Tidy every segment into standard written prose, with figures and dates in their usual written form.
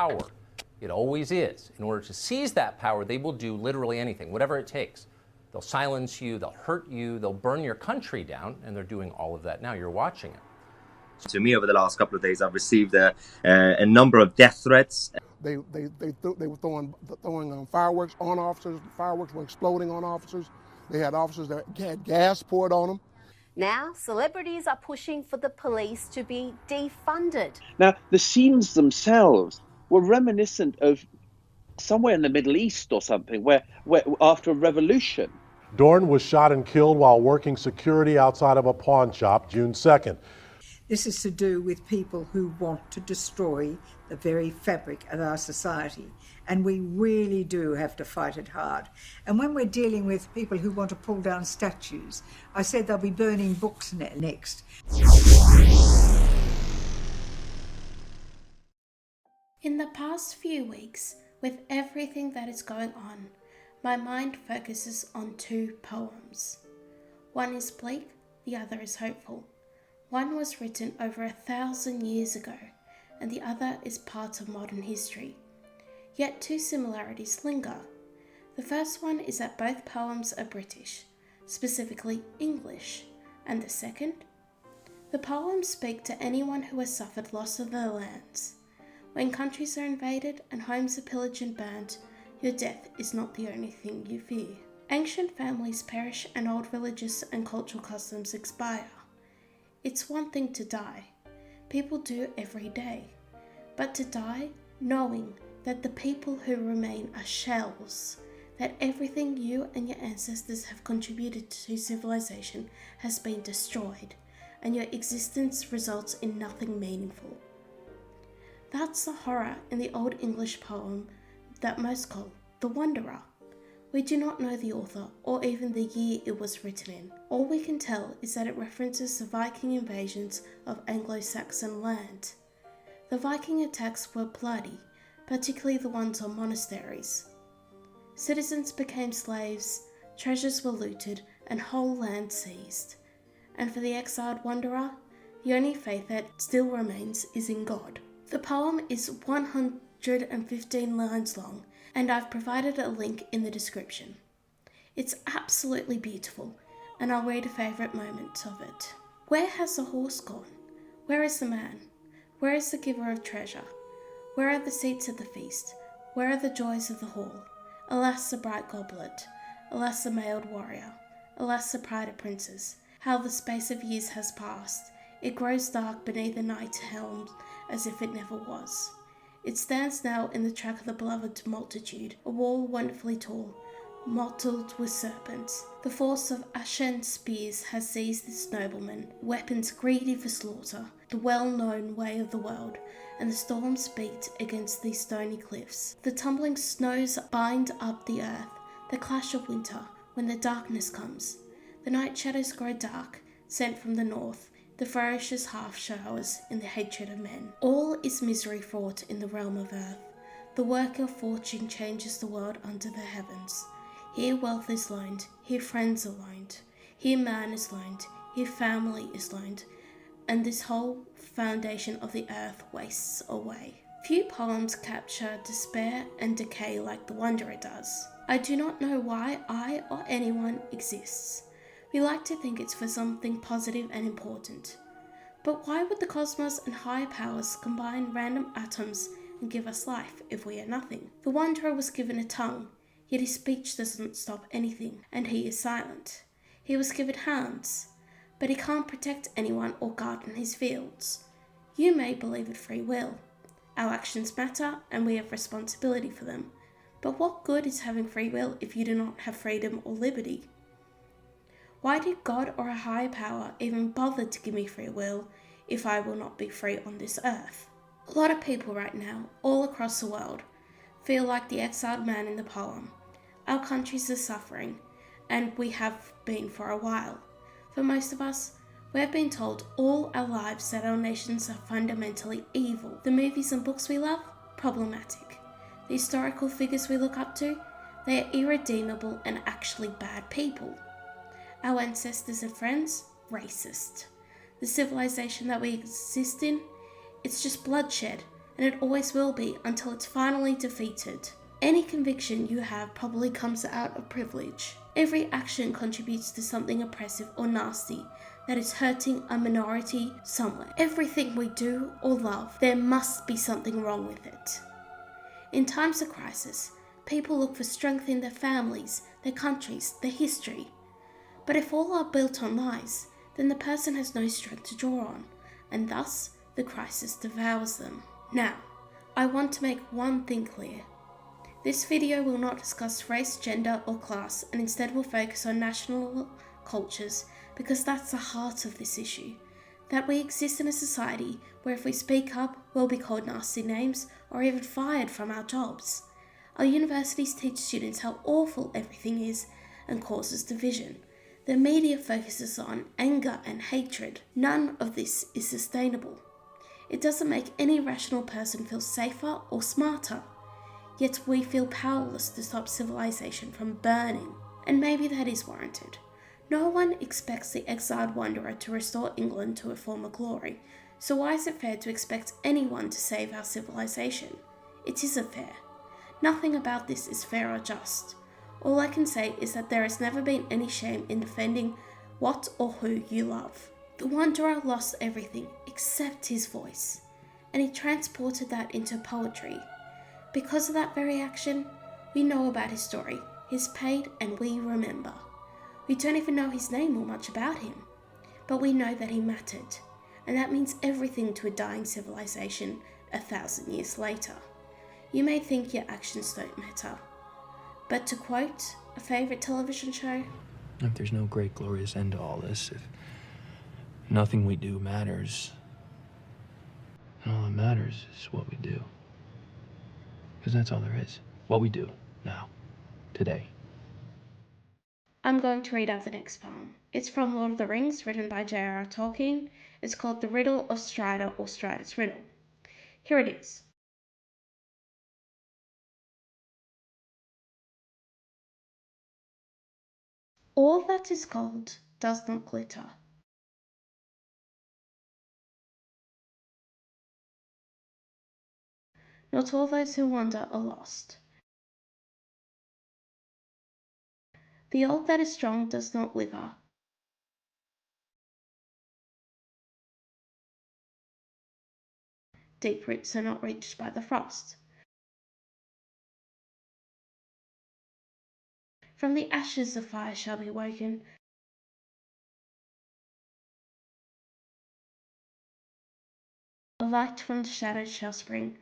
power. It always is. In order to seize that power, they will do literally anything, whatever it takes. They'll silence you, they'll hurt you, they'll burn your country down, and they're doing all of that now. You're watching it. To me, over the last couple of days, I've received a number of death threats. They were throwing fireworks on officers. Fireworks were exploding on officers. They had officers that had gas poured on them. Now, celebrities are pushing for the police to be defunded. Now, the scenes themselves were reminiscent of somewhere in the Middle East or something, where after a revolution. Dorn was shot and killed while working security outside of a pawn shop June 2nd. This is to do with people who want to destroy the very fabric of our society. And we really do have to fight it hard. And when we're dealing with people who want to pull down statues, I said they'll be burning books next. In the past few weeks, with everything that is going on, my mind focuses on two poems. One is bleak, the other is hopeful. One was written over 1,000 years ago, and the other is part of modern history. Yet two similarities linger. The first one is that both poems are British, specifically English, and the second? The poems speak to anyone who has suffered loss of their lands. When countries are invaded and homes are pillaged and burnt, your death is not the only thing you fear. Ancient families perish and old religious and cultural customs expire. It's one thing to die. People do every day. But to die knowing that the people who remain are shells, that everything you and your ancestors have contributed to civilization has been destroyed, and your existence results in nothing meaningful. That's the horror in the Old English poem that most call The Wanderer. We do not know the author or even the year it was written in. All we can tell is that it references the Viking invasions of Anglo-Saxon land. The Viking attacks were bloody, particularly the ones on monasteries. Citizens became slaves, treasures were looted, and whole land seized. And for the exiled wanderer, the only faith that still remains is in God. The poem is 115 lines long, and I've provided a link in the description. It's absolutely beautiful, and I'll read a favourite moment of it. Where has the horse gone? Where is the man? Where is the giver of treasure? Where are the seats at the feast? Where are the joys of the hall? Alas, the bright goblet! Alas, the mailed warrior! Alas, the pride of princes! How the space of years has passed! It grows dark beneath the night helm as if it never was. It stands now in the track of the beloved multitude, a wall wonderfully tall, mottled with serpents. The force of Ashen spears has seized this nobleman, weapons greedy for slaughter, the well-known way of the world, and the storms beat against these stony cliffs. The tumbling snows bind up the earth, the clash of winter, when the darkness comes. The night shadows grow dark, sent from the north, the ferocious half-showers in the hatred of men. All is misery fraught in the realm of earth. The work of fortune changes the world under the heavens. Here wealth is loaned, here friends are loaned, here man is loaned, here family is loaned, and this whole foundation of the earth wastes away. Few poems capture despair and decay like The Wanderer does. I do not know why I or anyone exists. We like to think it's for something positive and important. But why would the cosmos and higher powers combine random atoms and give us life if we are nothing? The Wanderer was given a tongue, yet his speech doesn't stop anything, and he is silent. He was given hands, but he can't protect anyone or garden his fields. You may believe in free will. Our actions matter, and we have responsibility for them. But what good is having free will if you do not have freedom or liberty? Why did God or a higher power even bother to give me free will if I will not be free on this earth? A lot of people right now, all across the world, feel like the exiled man in the poem. Our countries are suffering, and we have been for a while. For most of us, we have been told all our lives that our nations are fundamentally evil. The movies and books we love, problematic. The historical figures we look up to, they are irredeemable and actually bad people. Our ancestors and friends, racist. The civilization that we exist in, it's just bloodshed, and it always will be until it's finally defeated. Any conviction you have probably comes out of privilege. Every action contributes to something oppressive or nasty that is hurting a minority somewhere. Everything we do or love, there must be something wrong with it. In times of crisis, people look for strength in their families, their countries, their history. But if all are built on lies, then the person has no strength to draw on, and thus the crisis devours them. Now, I want to make one thing clear. This video will not discuss race, gender, or class, and instead will focus on national cultures, because that's the heart of this issue. That we exist in a society where if we speak up, we'll be called nasty names or even fired from our jobs. Our universities teach students how awful everything is and causes division. The media focuses on anger and hatred. None of this is sustainable. It doesn't make any rational person feel safer or smarter. Yet we feel powerless to stop civilization from burning. And maybe that is warranted. No one expects the exiled wanderer to restore England to a former glory, so why is it fair to expect anyone to save our civilization? It isn't fair. Nothing about this is fair or just. All I can say is that there has never been any shame in defending what or who you love. The wanderer lost everything except his voice, and he transported that into poetry. Because of that very action, we know about his story, his pain, and we remember. We don't even know his name or much about him, but we know that he mattered, and that means everything to a dying civilization 1,000 years later. You may think your actions don't matter, but to quote a favourite television show, if there's no great glorious end to all this, if nothing we do matters, then all that matters is what we do. Because that's all there is. What we do now, today. I'm going to read out the next poem. It's from Lord of the Rings, written by J.R.R. Tolkien. It's called The Riddle of Strider, or Strider's Riddle. Here it is. All that is gold does not glitter. Not all those who wander are lost. The old that is strong does not wither. Deep roots are not reached by the frost. From the ashes the fire shall be woken. A light from the shadows shall spring.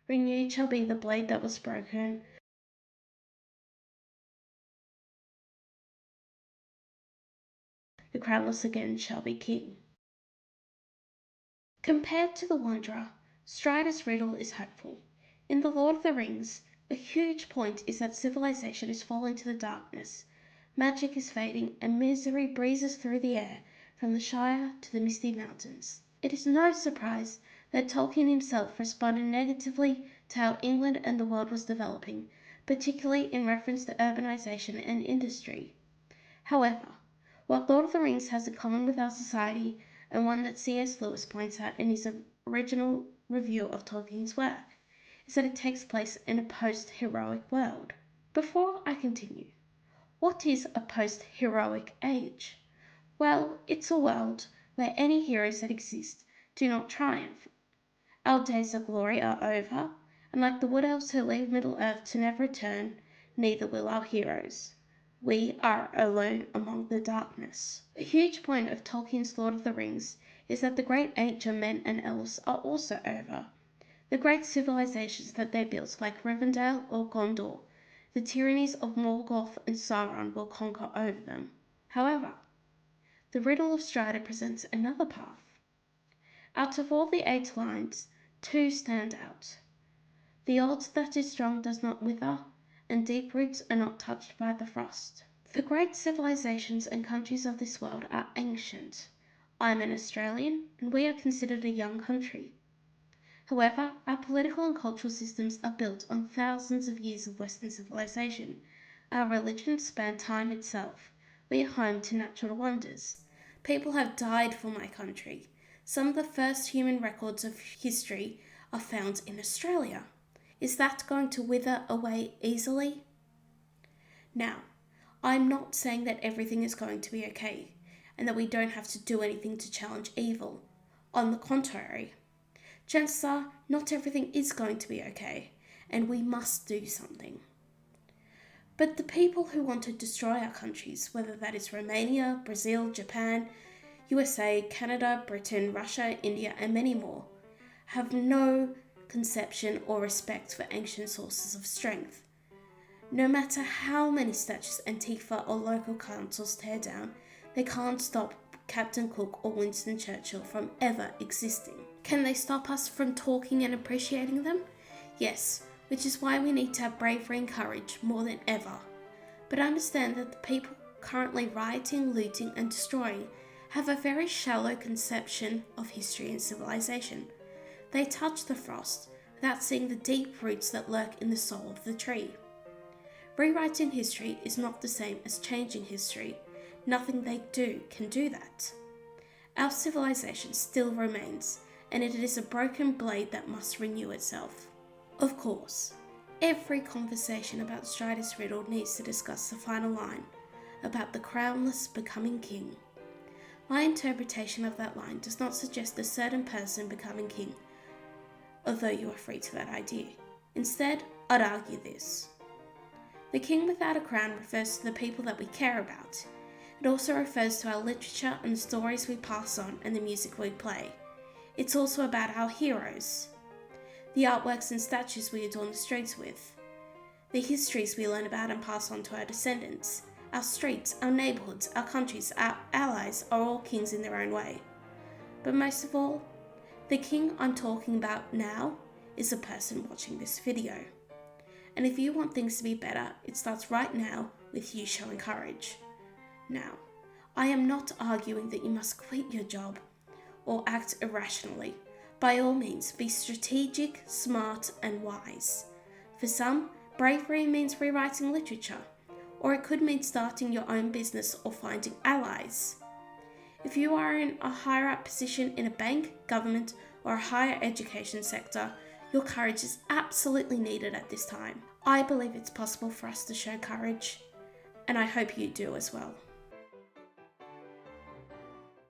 Renewed shall be the blade that was broken. The crownless again shall be king. Compared to the Wanderer, Strider's Riddle is hopeful. In The Lord of the Rings, a huge point is that civilization is falling to the darkness. Magic is fading, and misery breezes through the air, from the Shire to the Misty Mountains. It is no surprise that Tolkien himself responded negatively to how England and the world was developing, particularly in reference to urbanization and industry. However, what Lord of the Rings has in common with our society, and one that C.S. Lewis points out in his original review of Tolkien's work, is that it takes place in a post-heroic world. Before I continue, what is a post-heroic age? Well, it's a world where any heroes that exist do not triumph. Our days of glory are over, and like the wood elves who leave Middle-earth to never return, neither will our heroes. We are alone among the darkness. A huge point of Tolkien's Lord of the Rings is that the great age of men and elves are also over. The great civilizations that they built, like Rivendell or Gondor, the tyrannies of Morgoth and Sauron will conquer over them. However, the Riddle of Strider presents another path. Out of all the 8 lines, 2 stand out. The old that is strong does not wither, and deep roots are not touched by the frost. The great civilizations and countries of this world are ancient. I'm an Australian, and we are considered a young country. However, our political and cultural systems are built on thousands of years of Western civilization. Our religions span time itself. We are home to natural wonders. People have died for my country. Some of the first human records of history are found in Australia. Is that going to wither away easily? Now, I'm not saying that everything is going to be okay, and that we don't have to do anything to challenge evil. On the contrary, chances are not everything is going to be okay, and we must do something. But the people who want to destroy our countries, whether that is Romania, Brazil, Japan, USA, Canada, Britain, Russia, India, and many more, have no conception or respect for ancient sources of strength. No matter how many statues Antifa or local councils tear down, they can't stop Captain Cook or Winston Churchill from ever existing. Can they stop us from talking and appreciating them? Yes, which is why we need to have bravery and courage more than ever. But understand that the people currently rioting, looting, and destroying have a very shallow conception of history and civilization. They touch the frost without seeing the deep roots that lurk in the soul of the tree. Rewriting history is not the same as changing history. Nothing they do can do that. Our civilization still remains, and it is a broken blade that must renew itself. Of course, every conversation about Strider's Riddle needs to discuss the final line, about the crownless becoming king. My interpretation of that line does not suggest a certain person becoming king, although you are free to that idea. Instead, I'd argue this. The king without a crown refers to the people that we care about. It also refers to our literature and the stories we pass on and the music we play. It's also about our heroes, the artworks and statues we adorn the streets with, the histories we learn about and pass on to our descendants. Our streets, our neighbourhoods, our countries, our allies are all kings in their own way. But most of all, the king I'm talking about now is the person watching this video. And if you want things to be better, it starts right now with you showing courage. Now, I am not arguing that you must quit your job or act irrationally. By all means, be strategic, smart, and wise. For some, bravery means rewriting literature, or it could mean starting your own business or finding allies. If you are in a higher up position in a bank, government, or a higher education sector, your courage is absolutely needed at this time. I believe it's possible for us to show courage, and I hope you do as well.